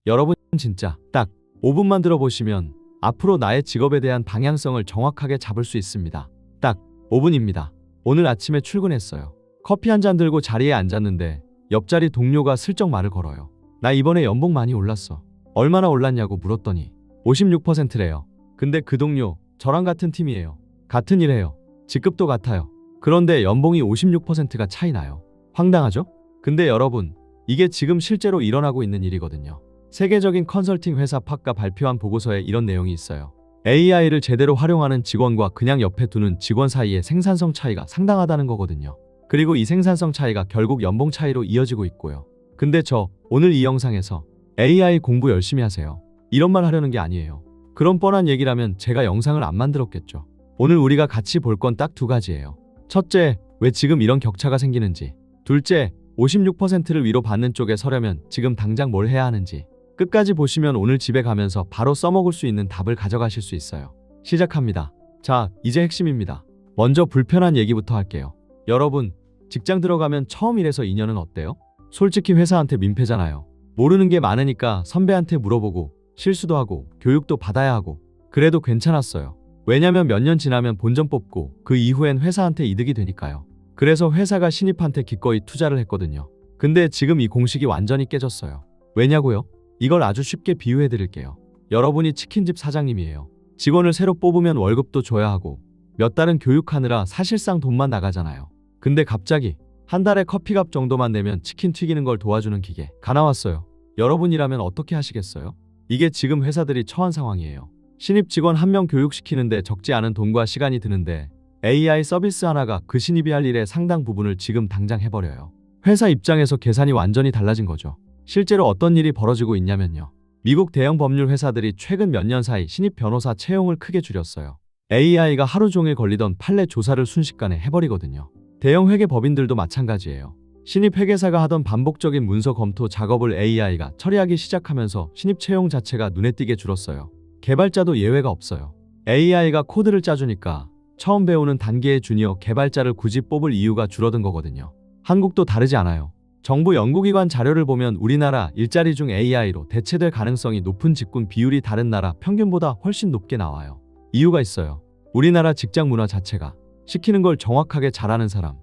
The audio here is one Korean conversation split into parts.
여러분 진짜 딱 5분만 들어보시면 앞으로 나의 직업에 대한 방향성을 정확하게 잡을 수 있습니다. 딱 5분입니다. 오늘 아침에 출근했어요. 커피 한 잔 들고 자리에 앉았는데 옆자리 동료가 슬쩍 말을 걸어요. 나 이번에 연봉 많이 올랐어. 얼마나 올랐냐고 물었더니 56%래요. 근데 그 동료 저랑 같은 팀이에요. 같은 일 해요. 직급도 같아요. 그런데 연봉이 56%가 차이 나요. 황당하죠? 근데 여러분, 이게 지금 실제로 일어나고 있는 일이거든요. 세계적인 컨설팅 회사 팍가 발표한 보고서에 이런 내용이 있어요. AI를 제대로 활용하는 직원과 그냥 옆에 두는 직원 사이의 생산성 차이가 상당하다는 거거든요. 그리고 이 생산성 차이가 결국 연봉 차이로 이어지고 있고요. 근데 오늘 이 영상에서 AI 공부 열심히 하세요. 이런 말 하려는 게 아니에요. 그런 뻔한 얘기라면 제가 영상을 안 만들었겠죠. 오늘 우리가 같이 볼 건 딱 2가지예요. 첫째, 왜 지금 이런 격차가 생기는지. 둘째, 56%를 위로 받는 쪽에 서려면 지금 당장 뭘 해야 하는지. 끝까지 보시면 오늘 집에 가면서 바로 써먹을 수 있는 답을 가져가실 수 있어요. 시작합니다. 자, 이제 핵심입니다. 먼저 불편한 얘기부터 할게요. 여러분, 직장 들어가면 처음 일해서 2년은 어때요? 솔직히 회사한테 민폐잖아요. 모르는 게 많으니까 선배한테 물어보고 실수도 하고 교육도 받아야 하고 그래도 괜찮았어요. 왜냐면 몇 년 지나면 본전 뽑고 그 이후엔 회사한테 이득이 되니까요. 그래서 회사가 신입한테 기꺼이 투자를 했거든요. 근데 지금 이 공식이 완전히 깨졌어요. 왜냐고요? 이걸 아주 쉽게 비유해 드릴게요. 여러분이 치킨집 사장님이에요. 직원을 새로 뽑으면 월급도 줘야 하고 몇 달은 교육하느라 사실상 돈만 나가잖아요. 근데 갑자기 한 달에 커피값 정도만 내면 치킨 튀기는 걸 도와주는 기계가 나왔어요. 여러분이라면 어떻게 하시겠어요? 이게 지금 회사들이 처한 상황이에요. 신입 직원 한 명 교육시키는데 적지 않은 돈과 시간이 드는데 AI 서비스 하나가 그 신입이 할 일의 상당 부분을 지금 당장 해버려요. 회사 입장에서 계산이 완전히 달라진 거죠. 실제로 어떤 일이 벌어지고 있냐면요. 미국 대형 법률 회사들이 최근 몇 년 사이 신입 변호사 채용을 크게 줄였어요. AI가 하루 종일 걸리던 판례 조사를 순식간에 해버리거든요. 대형 회계 법인들도 마찬가지예요. 신입 회계사가 하던 반복적인 문서 검토 작업을 AI가 처리하기 시작하면서 신입 채용 자체가 눈에 띄게 줄었어요. 개발자도 예외가 없어요. AI가 코드를 짜주니까 처음 배우는 단계의 주니어 개발자를 굳이 뽑을 이유가 줄어든 거거든요. 한국도 다르지 않아요. 정부 연구기관 자료를 보면 우리나라 일자리 중 AI로 대체될 가능성이 높은 직군 비율이 다른 나라 평균보다 훨씬 높게 나와요. 이유가 있어요. 우리나라 직장 문화 자체가 시키는 걸 정확하게 잘하는 사람을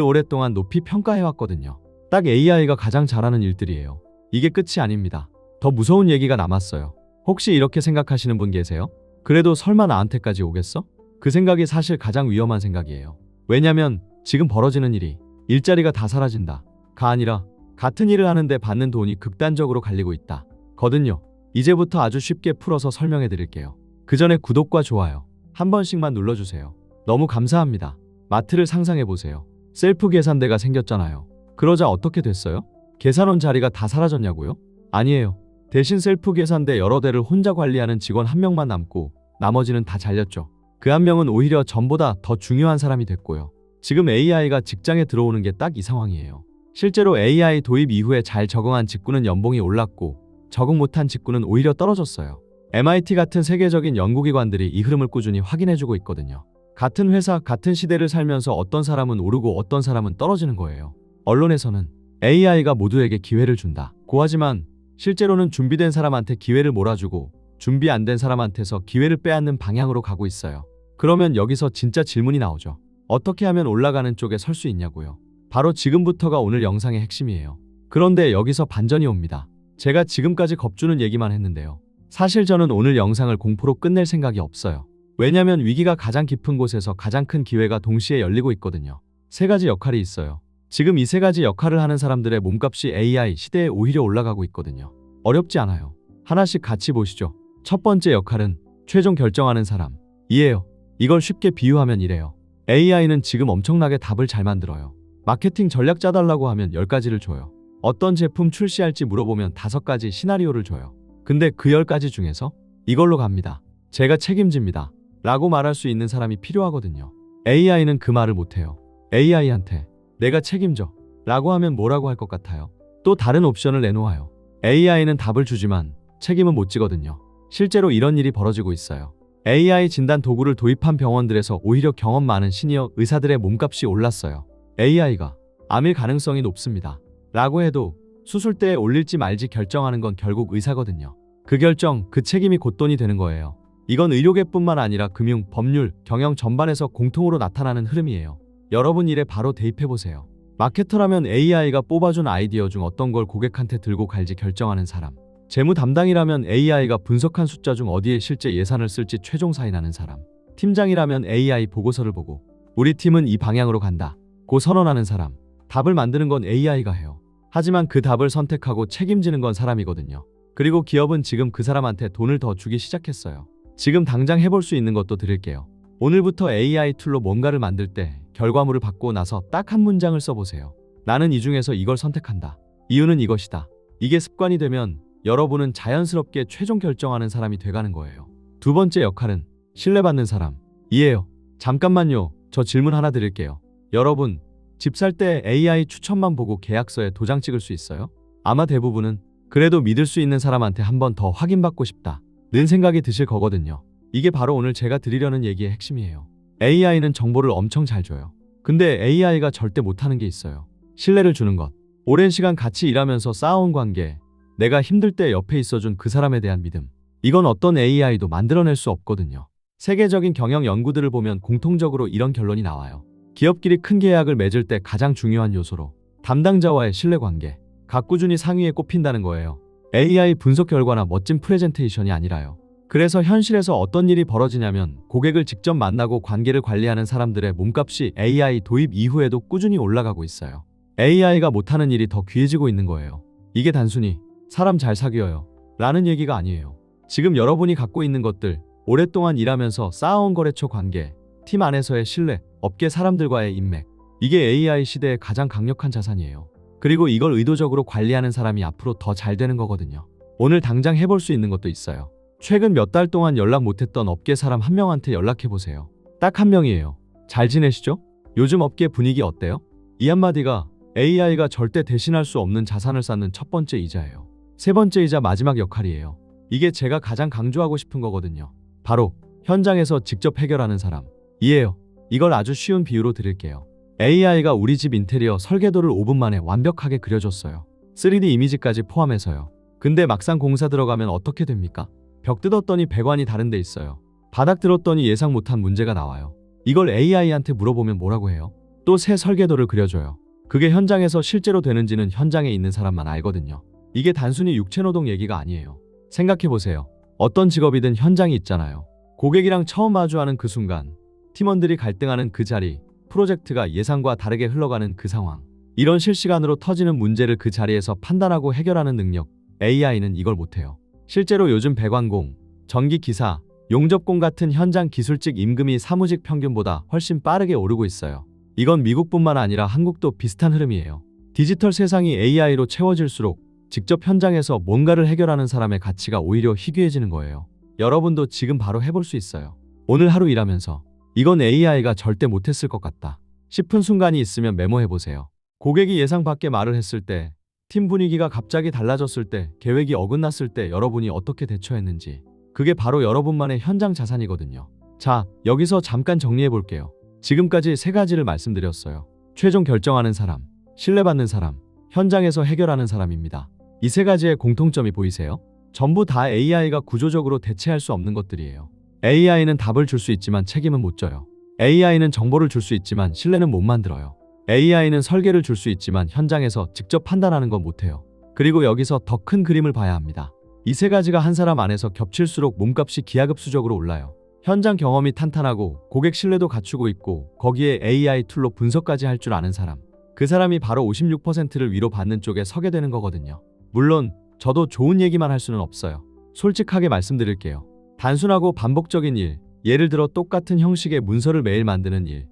오랫동안 높이 평가해왔거든요. 딱 AI가 가장 잘하는 일들이에요. 이게 끝이 아닙니다. 더 무서운 얘기가 남았어요. 혹시 이렇게 생각하시는 분 계세요? 그래도 설마 나한테까지 오겠어? 그 생각이 사실 가장 위험한 생각이에요. 왜냐면 지금 벌어지는 일이 일자리가 다 사라진다 가 아니라 같은 일을 하는데 받는 돈이 극단적으로 갈리고 있다 거든요. 이제부터 아주 쉽게 풀어서 설명해 드릴게요. 그 전에 구독과 좋아요 한 번씩만 눌러주세요. 너무 감사합니다. 마트를 상상해 보세요. 셀프 계산대가 생겼잖아요. 그러자 어떻게 됐어요? 계산원 자리가 다 사라졌냐고요? 아니에요. 대신 셀프 계산대 여러 대를 혼자 관리하는 직원 한 명만 남고 나머지는 다 잘렸죠. 그 한 명은 오히려 전보다 더 중요한 사람이 됐고요. 지금 AI가 직장에 들어오는 게 딱 이 상황이에요. 실제로 AI 도입 이후에 잘 적응한 직군은 연봉이 올랐고 적응 못한 직군은 오히려 떨어졌어요. MIT 같은 세계적인 연구기관들이 이 흐름을 꾸준히 확인해주고 있거든요. 같은 회사, 같은 시대를 살면서 어떤 사람은 오르고 어떤 사람은 떨어지는 거예요. 언론에서는 AI가 모두에게 기회를 준다고 하지만 실제로는 준비된 사람한테 기회를 몰아주고 준비 안 된 사람한테서 기회를 빼앗는 방향으로 가고 있어요. 그러면 여기서 진짜 질문이 나오죠. 어떻게 하면 올라가는 쪽에 설 수 있냐고요. 바로 지금부터가 오늘 영상의 핵심이에요. 그런데 여기서 반전이 옵니다. 제가 지금까지 겁주는 얘기만 했는데요. 사실 저는 오늘 영상을 공포로 끝낼 생각이 없어요. 왜냐면 위기가 가장 깊은 곳에서 가장 큰 기회가 동시에 열리고 있거든요. 3가지 역할이 있어요. 지금 이 3가지 역할을 하는 사람들의 몸값이 AI 시대에 오히려 올라가고 있거든요. 어렵지 않아요. 하나씩 같이 보시죠. 첫 번째 역할은 최종 결정하는 사람. 이에요. 이걸 쉽게 비유하면 이래요. AI는 지금 엄청나게 답을 잘 만들어요. 마케팅 전략 짜달라고 하면 10가지를 줘요. 어떤 제품 출시할지 물어보면 5가지 시나리오를 줘요. 근데 그 10가지 중에서 이걸로 갑니다. 제가 책임집니다. 라고 말할 수 있는 사람이 필요하거든요. AI는 그 말을 못해요. AI한테 내가 책임져 라고 하면 뭐라고 할 것 같아요? 또 다른 옵션을 내놓아요. AI는 답을 주지만 책임은 못 지거든요. 실제로 이런 일이 벌어지고 있어요. AI 진단 도구를 도입한 병원들에서 오히려 경험 많은 시니어 의사들의 몸값이 올랐어요. AI가 암일 가능성이 높습니다. 라고 해도 수술대에 올릴지 말지 결정하는 건 결국 의사거든요. 그 결정, 그 책임이 곧 돈이 되는 거예요. 이건 의료계뿐만 아니라 금융, 법률, 경영 전반에서 공통으로 나타나는 흐름이에요. 여러분 일에 바로 대입해보세요. 마케터라면 AI가 뽑아준 아이디어 중 어떤 걸 고객한테 들고 갈지 결정하는 사람. 재무 담당이라면 AI가 분석한 숫자 중 어디에 실제 예산을 쓸지 최종 사인하는 사람. 팀장이라면 AI 보고서를 보고 우리 팀은 이 방향으로 간다 고 선언하는 사람. 답을 만드는 건 AI가 해요. 하지만 그 답을 선택하고 책임지는 건 사람이거든요. 그리고 기업은 지금 그 사람한테 돈을 더 주기 시작했어요. 지금 당장 해볼 수 있는 것도 드릴게요. 오늘부터 AI 툴로 뭔가를 만들 때 결과물을 받고 나서 딱 한 문장을 써보세요. 나는 이 중에서 이걸 선택한다. 이유는 이것이다. 이게 습관이 되면 여러분은 자연스럽게 최종 결정하는 사람이 돼가는 거예요. 두 번째 역할은 신뢰받는 사람. 이에요. 잠깐만요. 저 질문 하나 드릴게요. 여러분, 집 살 때 AI 추천만 보고 계약서에 도장 찍을 수 있어요? 아마 대부분은 그래도 믿을 수 있는 사람한테 한 번 더 확인받고 싶다 는 생각이 드실 거거든요. 이게 바로 오늘 제가 드리려는 얘기의 핵심이에요. AI는 정보를 엄청 잘 줘요. 근데 AI가 절대 못하는 게 있어요. 신뢰를 주는 것. 오랜 시간 같이 일하면서 쌓아온 관계, 내가 힘들 때 옆에 있어준 그 사람에 대한 믿음. 이건 어떤 AI도 만들어낼 수 없거든요. 세계적인 경영 연구들을 보면 공통적으로 이런 결론이 나와요. 기업끼리 큰 계약을 맺을 때 가장 중요한 요소로 담당자와의 신뢰관계, 각 꾸준히 상위에 꼽힌다는 거예요. AI 분석 결과나 멋진 프레젠테이션이 아니라요. 그래서 현실에서 어떤 일이 벌어지냐면 고객을 직접 만나고 관계를 관리하는 사람들의 몸값이 AI 도입 이후에도 꾸준히 올라가고 있어요. AI가 못하는 일이 더 귀해지고 있는 거예요. 이게 단순히 사람 잘 사귀어요 라는 얘기가 아니에요. 지금 여러분이 갖고 있는 것들, 오랫동안 일하면서 쌓아온 거래처 관계, 팀 안에서의 신뢰, 업계 사람들과의 인맥, 이게 AI 시대의 가장 강력한 자산이에요. 그리고 이걸 의도적으로 관리하는 사람이 앞으로 더 잘 되는 거거든요. 오늘 당장 해볼 수 있는 것도 있어요. 최근 몇 달 동안 연락 못했던 업계 사람 한 명한테 연락해보세요. 딱 한 명이에요. 잘 지내시죠? 요즘 업계 분위기 어때요? 이 한마디가 AI가 절대 대신할 수 없는 자산을 쌓는 첫 번째 이자예요. 세 번째이자 마지막 역할이에요. 이게 제가 가장 강조하고 싶은 거거든요. 바로 현장에서 직접 해결하는 사람. 이에요. 이걸 아주 쉬운 비유로 드릴게요. AI가 우리 집 인테리어 설계도를 5분 만에 완벽하게 그려줬어요. 3D 이미지까지 포함해서요. 근데 막상 공사 들어가면 어떻게 됩니까? 벽 뜯었더니 배관이 다른 데 있어요. 바닥 들었더니 예상 못한 문제가 나와요. 이걸 AI한테 물어보면 뭐라고 해요? 또 새 설계도를 그려줘요. 그게 현장에서 실제로 되는지는 현장에 있는 사람만 알거든요. 이게 단순히 육체노동 얘기가 아니에요. 생각해보세요. 어떤 직업이든 현장이 있잖아요. 고객이랑 처음 마주하는 그 순간, 팀원들이 갈등하는 그 자리, 프로젝트가 예상과 다르게 흘러가는 그 상황. 이런 실시간으로 터지는 문제를 그 자리에서 판단하고 해결하는 능력, AI는 이걸 못해요. 실제로 요즘 배관공, 전기기사, 용접工같은 현장 기술직 임금이 사무직 평균보다 훨씬 빠르게 오르고 있어요. 이건 미국뿐만 아니라 한국도 비슷한 흐름이에요. 디지털 세상이 AI로 채워질수록 직접 현장에서 뭔가를 해결하는 사람의 가치가 오히려 희귀해지는 거예요. 여러분도 지금 바로 해볼 수 있어요. 오늘 하루 일하면서 이건 AI가 절대 못했을 것 같다 싶은 순간이 있으면 메모해보세요. 고객이 예상 밖의 말을 했을 때, 팀 분위기가 갑자기 달라졌을 때, 계획이 어긋났을 때 여러분이 어떻게 대처했는지. 그게 바로 여러분만의 현장 자산이거든요. 자, 여기서 잠깐 정리해볼게요. 지금까지 세 가지를 말씀드렸어요. 최종 결정하는 사람, 신뢰받는 사람, 현장에서 해결하는 사람입니다. 이 세 가지의 공통점이 보이세요? 전부 다 AI가 구조적으로 대체할 수 없는 것들이에요. AI는 답을 줄 수 있지만 책임은 못 져요. AI는 정보를 줄 수 있지만 신뢰는 못 만들어요. AI는 설계를 줄 수 있지만 현장에서 직접 판단하는 건 못해요. 그리고 여기서 더 큰 그림을 봐야 합니다. 이 세 가지가 한 사람 안에서 겹칠수록 몸값이 기하급수적으로 올라요. 현장 경험이 탄탄하고 고객 신뢰도 갖추고 있고 거기에 AI 툴로 분석까지 할 줄 아는 사람. 그 사람이 바로 56%를 위로 받는 쪽에 서게 되는 거거든요. 물론 저도 좋은 얘기만 할 수는 없어요. 솔직하게 말씀드릴게요. 단순하고 반복적인 일, 예를 들어 똑같은 형식의 문서를 매일 만드는 일,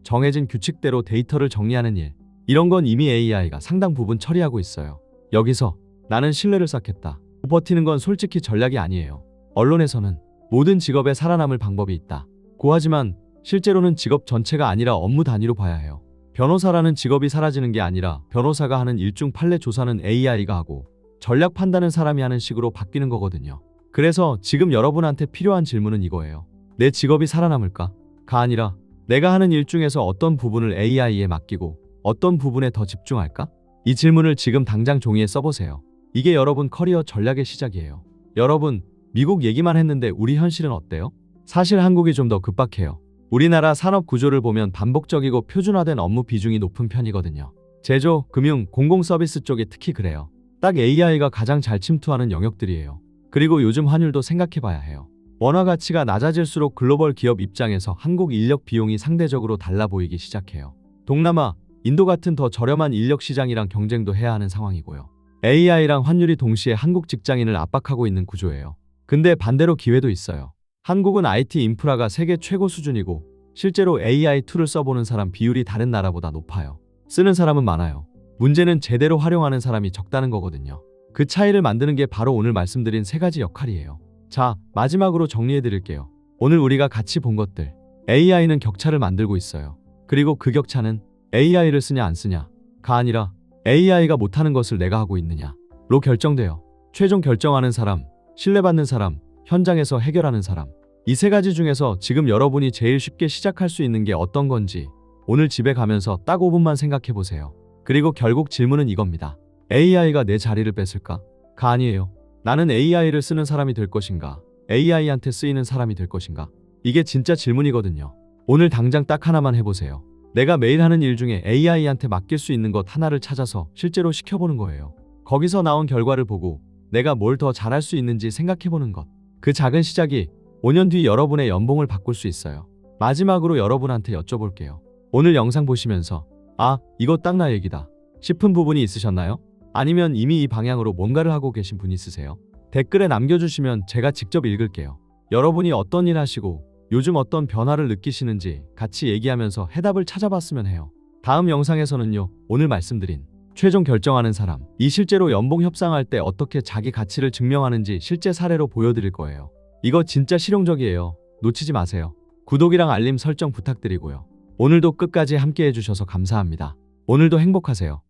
정해진 규칙대로 데이터를 정리하는 일, 이런 건 이미 AI가 상당 부분 처리하고 있어요. 여기서 나는 신뢰를 쌓겠다. 버티는 건 솔직히 전략이 아니에요. 언론에서는 모든 직업에 살아남을 방법이 있다 고하지만 실제로는 직업 전체가 아니라 업무 단위로 봐야 해요. 변호사라는 직업이 사라지는 게 아니라 변호사가 하는 일중 판례 조사는 AI가 하고 전략 판단은 사람이 하는 식으로 바뀌는 거거든요. 그래서 지금 여러분한테 필요한 질문은 이거예요. 내 직업이 살아남을까? 가 아니라 내가 하는 일 중에서 어떤 부분을 AI에 맡기고 어떤 부분에 더 집중할까? 이 질문을 지금 당장 종이에 써보세요. 이게 여러분 커리어 전략의 시작이에요. 여러분, 미국 얘기만 했는데 우리 현실은 어때요? 사실 한국이 좀 더 급박해요. 우리나라 산업 구조를 보면 반복적이고 표준화된 업무 비중이 높은 편이거든요. 제조, 금융, 공공서비스 쪽이 특히 그래요. 딱 AI가 가장 잘 침투하는 영역들이에요. 그리고 요즘 환율도 생각해봐야 해요. 원화 가치가 낮아질수록 글로벌 기업 입장에서 한국 인력 비용이 상대적으로 달라 보이기 시작해요. 동남아, 인도 같은 더 저렴한 인력 시장이랑 경쟁도 해야 하는 상황이고요. AI랑 환율이 동시에 한국 직장인을 압박하고 있는 구조예요. 근데 반대로 기회도 있어요. 한국은 IT 인프라가 세계 최고 수준이고 실제로 AI 툴을 써보는 사람 비율이 다른 나라보다 높아요. 쓰는 사람은 많아요. 문제는 제대로 활용하는 사람이 적다는 거거든요. 그 차이를 만드는 게 바로 오늘 말씀드린 세 가지 역할이에요. 자, 마지막으로 정리해 드릴게요. 오늘 우리가 같이 본 것들. AI는 격차를 만들고 있어요. 그리고 그 격차는 AI를 쓰냐 안 쓰냐가 아니라 AI가 못하는 것을 내가 하고 있느냐로 결정돼요. 최종 결정하는 사람, 신뢰받는 사람, 현장에서 해결하는 사람. 이 세 가지 중에서 지금 여러분이 제일 쉽게 시작할 수 있는 게 어떤 건지 오늘 집에 가면서 딱 5분만 생각해 보세요. 그리고 결국 질문은 이겁니다. AI가 내 자리를 뺏을까? 가 아니에요. 나는 AI를 쓰는 사람이 될 것인가? AI한테 쓰이는 사람이 될 것인가? 이게 진짜 질문이거든요. 오늘 당장 딱 하나만 해보세요. 내가 매일 하는 일 중에 AI한테 맡길 수 있는 것 하나를 찾아서 실제로 시켜보는 거예요. 거기서 나온 결과를 보고 내가 뭘 더 잘할 수 있는지 생각해보는 것. 그 작은 시작이 5년 뒤 여러분의 연봉을 바꿀 수 있어요. 마지막으로 여러분한테 여쭤볼게요. 오늘 영상 보시면서 이거 딱 나 얘기다 싶은 부분이 있으셨나요? 아니면 이미 이 방향으로 뭔가를 하고 계신 분 있으세요? 댓글에 남겨주시면 제가 직접 읽을게요. 여러분이 어떤 일 하시고 요즘 어떤 변화를 느끼시는지 같이 얘기하면서 해답을 찾아봤으면 해요. 다음 영상에서는요, 오늘 말씀드린 최종 결정하는 사람, 이 실제로 연봉 협상할 때 어떻게 자기 가치를 증명하는지 실제 사례로 보여드릴 거예요. 이거 진짜 실용적이에요. 놓치지 마세요. 구독이랑 알림 설정 부탁드리고요. 오늘도 끝까지 함께 해주셔서 감사합니다. 오늘도 행복하세요.